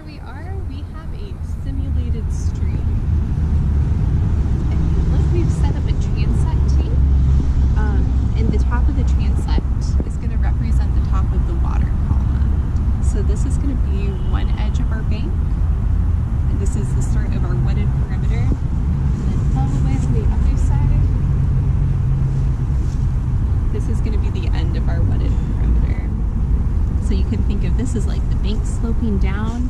we are. We have a simulated stream. And look, we've set up a transect tape. And the top of the transect is going to represent the top of the water column. So this is going to be one edge of our bank. And this is the start of our wetted perimeter. And then all the way to the other side, this is going to be the end of our wetted perimeter. So you can think of this as like the bank sloping down,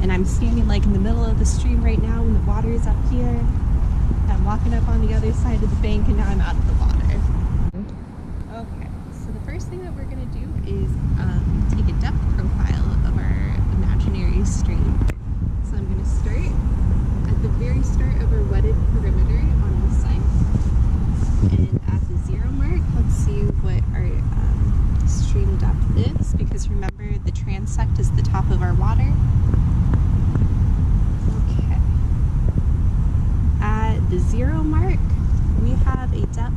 and I'm standing like in the middle of the stream right now when the water is up here. I'm walking up on the other side of the bank, and now I'm out of the water. Okay, so the first thing that we're going to do is take a depth profile of our imaginary stream. So I'm going to start at the very start of our wetted perimeter on this side, and at the 0 mark, let's see what our stream depth is, because remember the transect is the top of our water. Okay. At the 0 mark, we have a depth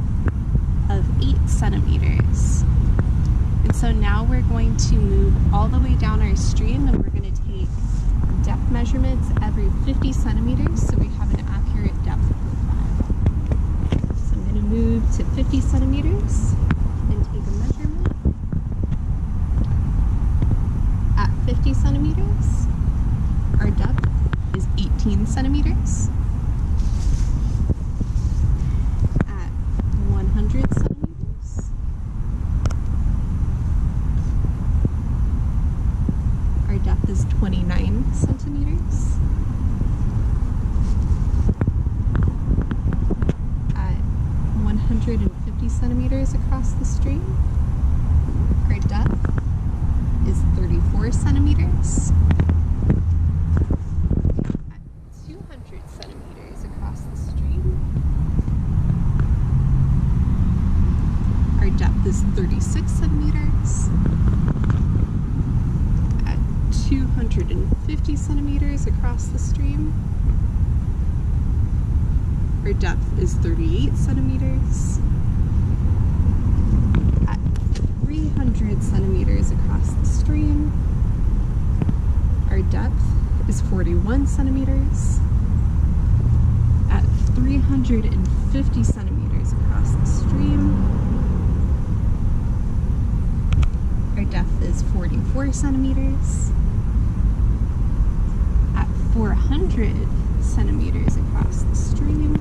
of 8 centimeters. And so now we're going to move all the way down our stream, and we're going to take depth measurements every 50 centimeters so we have an accurate depth profile. So I'm going to move to 50 centimeters and take a measurement. At 50 centimeters, our depth is 18 centimeters. At 100 centimeters, our depth is 29 centimeters. At 150 centimeters across the stream, our depth is 34 centimeters. At 200 centimeters across the stream, our depth is 36 centimeters. At 250 centimeters across the stream, our depth is 38 centimeters. At 300 centimeters across the stream, our depth is 41 centimeters. At 350 centimeters across the stream, our depth is 44 centimeters. At 400 centimeters across the stream,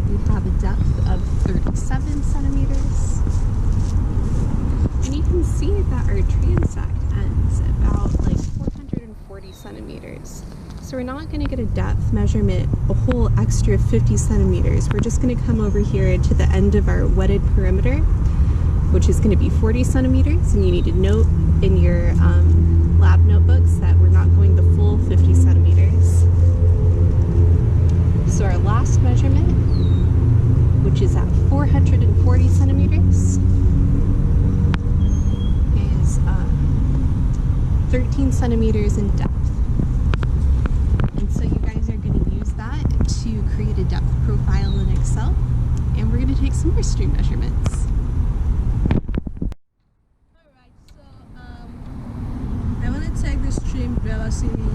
we have a depth of 37 centimeters. And you can see that our transect ends about like 440 centimeters. So we're not going to get a depth measurement a whole extra 50 centimeters. We're just going to come over here to the end of our wetted perimeter, which is going to be 40 centimeters. And you need to note in your lab notebooks that we're not going the full 50 centimeters. So our last measurement, which is at 440 centimeters, is 13 centimeters in depth. And so you guys are going to use that to create a depth profile in Excel, and we're going to take some more stream measurements. Alright, so I want to take the stream velocity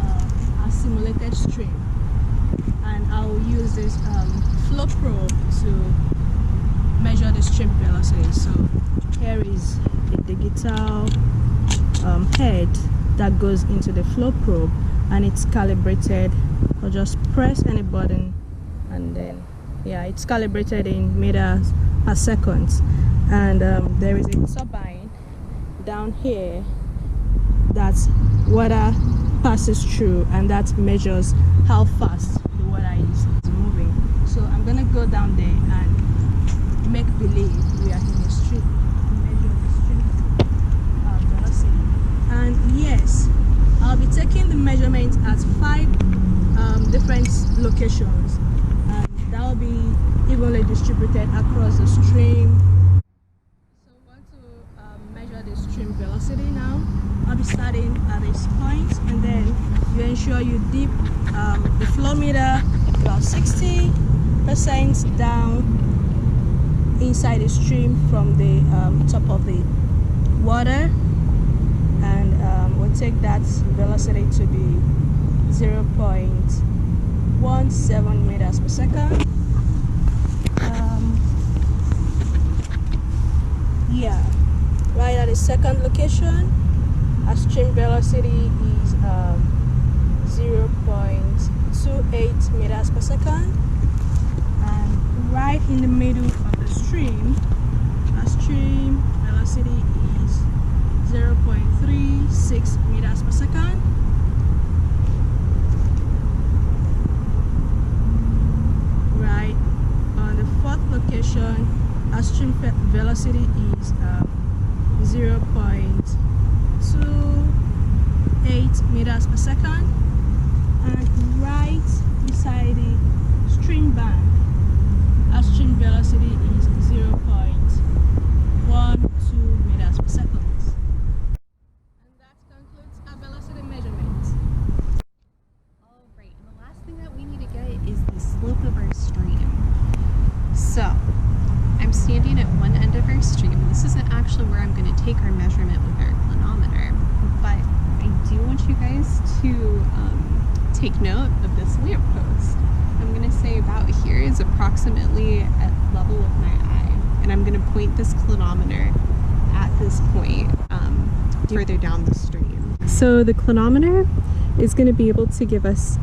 of a simulated stream, and I'll use this flow probe to measure the stream velocity. So here is the digital head that goes into the flow probe, and it's calibrated. I'll just press any button, and then yeah, it's calibrated in meters per second. And there is a turbine down here that's water passes through, and that measures how fast the water is moving. So I'm gonna go down there and make believe we are in a stream, measure the stream velocity. And yes, I'll be taking the measurement at 5 different locations, and that will be evenly distributed across the stream. So we want to measure the stream velocity now. I'll be starting at this point, and then you ensure you dip the flow meter about 60% down inside the stream from the top of the the water, and we'll take that velocity to be 0.17 meters per second. Yeah, right at the second location, our stream velocity is 0.28 meters per second, and right in the middle of the stream, our stream velocity is 0.36 meters per second. Right on the fourth location, our stream velocity is 0.28 meters per second, and right beside the stream bank, our stream velocity is 0.12 meters per second. And that concludes our velocity measurements. All right, and the last thing that we need to get is the slope of our stream. So, I'm standing at one end of our stream, and this isn't actually where I'm going to take our measurement with our clinometer, but I do want you guys to take note of this lamppost. I'm going to say about here is approximately at level with my eye, and I'm going to point this clinometer at this point further down the stream. So the clinometer is going to be able to give us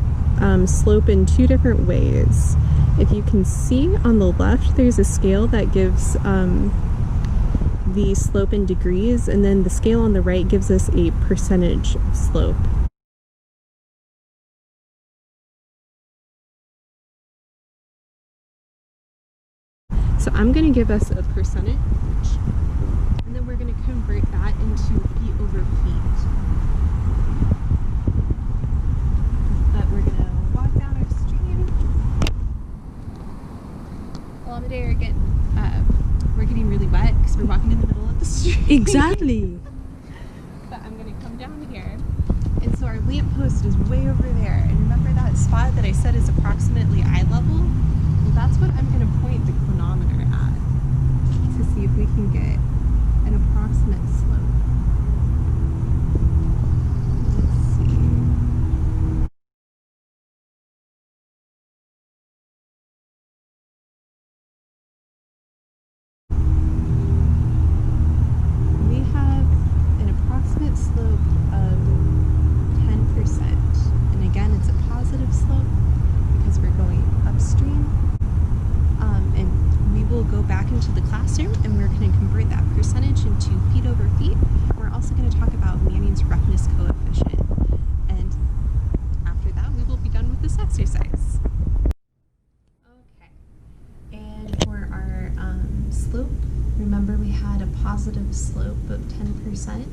slope in two different ways. If you can see on the left, there's a scale that gives the slope in degrees, and then the scale on the right gives us a percentage slope. So I'm going to give us a percentage, and then we're going to convert that into feet over feet. But we're going to walk down our stream. Well, today we're getting really wet because we're walking in the middle of the street. Exactly. But I'm going to come down here, and so our lamppost is way over there. And remember that spot that I said is approximately eye level? Well, that's what I'm going to point the clinometer at to see if we can get an approximate slope. Let's see. We have an approximate slope of 10%. And again, it's a positive slope because we're going upstream. And we will go back into the classroom and we're going to convert that percentage into feet over feet. We're also going to talk about Manning's roughness coefficient. And after that, we will be done with this exercise. Okay. And for our slope, remember we had a positive slope of 10%.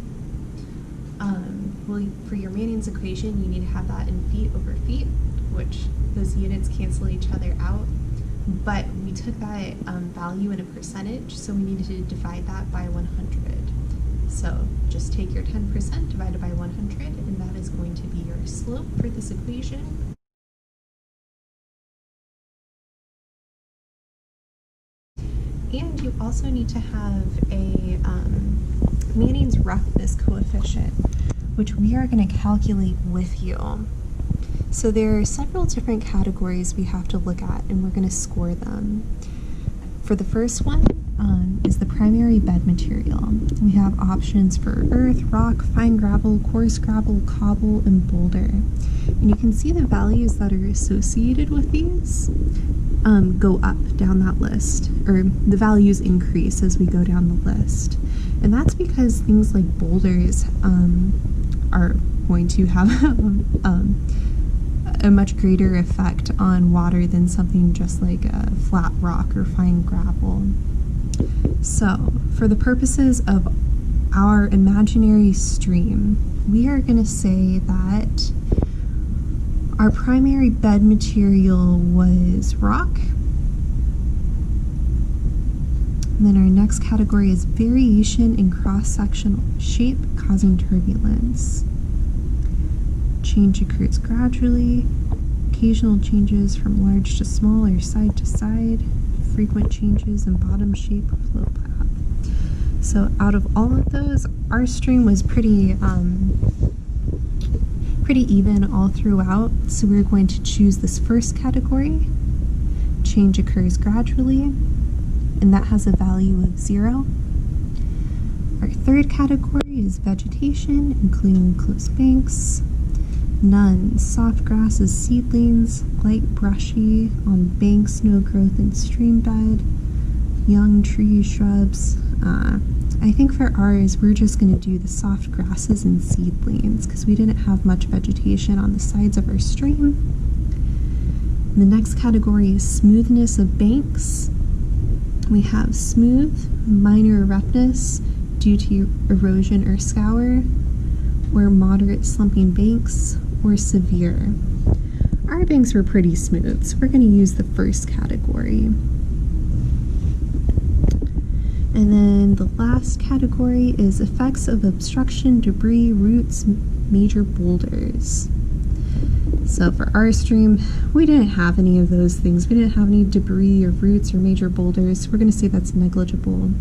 Well, for your Manning's equation, you need to have that in feet over feet, which those units cancel each other out. But we took that value in a percentage, so we needed to divide that by 100. So just take your 10% divided by 100, and that is going to be your slope for this equation. And you also need to have a Manning's roughness coefficient, which we are going to calculate with you. So there are several different categories we have to look at, and we're going to score them. For the first one is the primary bed material. We have options for earth, rock, fine gravel, coarse gravel, cobble, and boulder. And you can see the values that are associated with these go up down that list, or the values increase as we go down the list. And that's because things like boulders are going to have a much greater effect on water than something just like a flat rock or fine gravel. So, for the purposes of our imaginary stream, we are going to say that our primary bed material was rock. And then our next category is variation in cross-sectional shape causing turbulence. Change occurs gradually. Occasional changes from large to small or side to side. Frequent changes in bottom shape or flow path. So out of all of those, our stream was pretty even all throughout. So we're going to choose this first category. Change occurs gradually, and that has a value of 0. Our third category is vegetation, including close banks. None, soft grasses, seedlings, light brushy on banks, no growth in stream bed, young trees, shrubs. I think for ours, we're just going to do the soft grasses and seedlings because we didn't have much vegetation on the sides of our stream. The next category is smoothness of banks. We have smooth, minor roughness due to erosion or scour, or moderate slumping banks, or severe. Our banks were pretty smooth, so we're going to use the first category. And then the last category is effects of obstruction, debris, roots, major boulders. So for our stream, we didn't have any of those things. We didn't have any debris or roots or major boulders. So we're going to say that's negligible.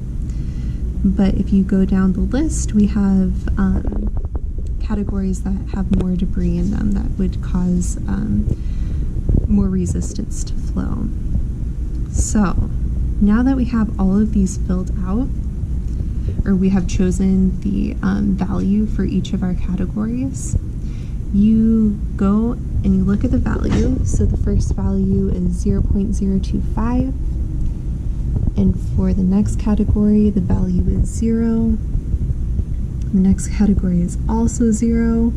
But if you go down the list, we have categories that have more debris in them that would cause more resistance to flow. So now that we have all of these filled out, or we have chosen the value for each of our categories, you go and you look at the value. So the first value is 0.025, and for the next category the value is 0. The next category is also 0,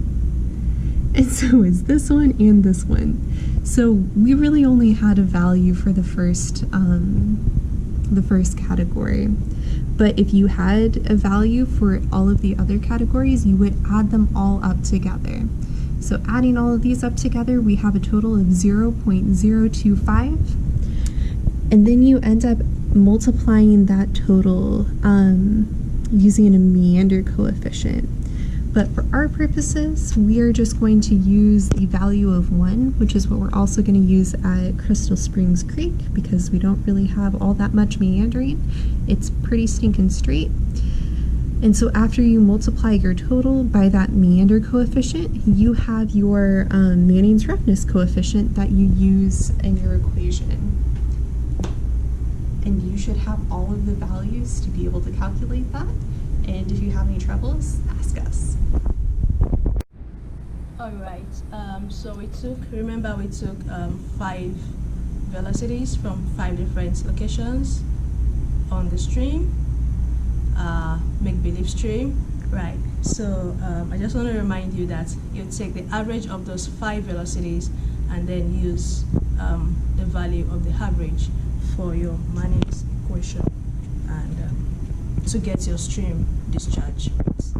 and so is this one and this one. So we really only had a value for the first category. But if you had a value for all of the other categories, you would add them all up together. So adding all of these up together, we have a total of 0.025, and then you end up multiplying that total using a meander coefficient. But for our purposes, we are just going to use the value of 1, which is what we're also going to use at Crystal Springs Creek, because we don't really have all that much meandering. It's pretty stinking straight. And so after you multiply your total by that meander coefficient, you have your Manning's roughness coefficient that you use in your equation. And you should have all of the values to be able to calculate that. And if you have any troubles, ask us. Alright, so we took 5 velocities from 5 different locations on the stream, make-believe stream, right? So I just want to remind you that you take the average of those 5 velocities and then use the value of the average for your Manning's equation and to get your stream discharge rates.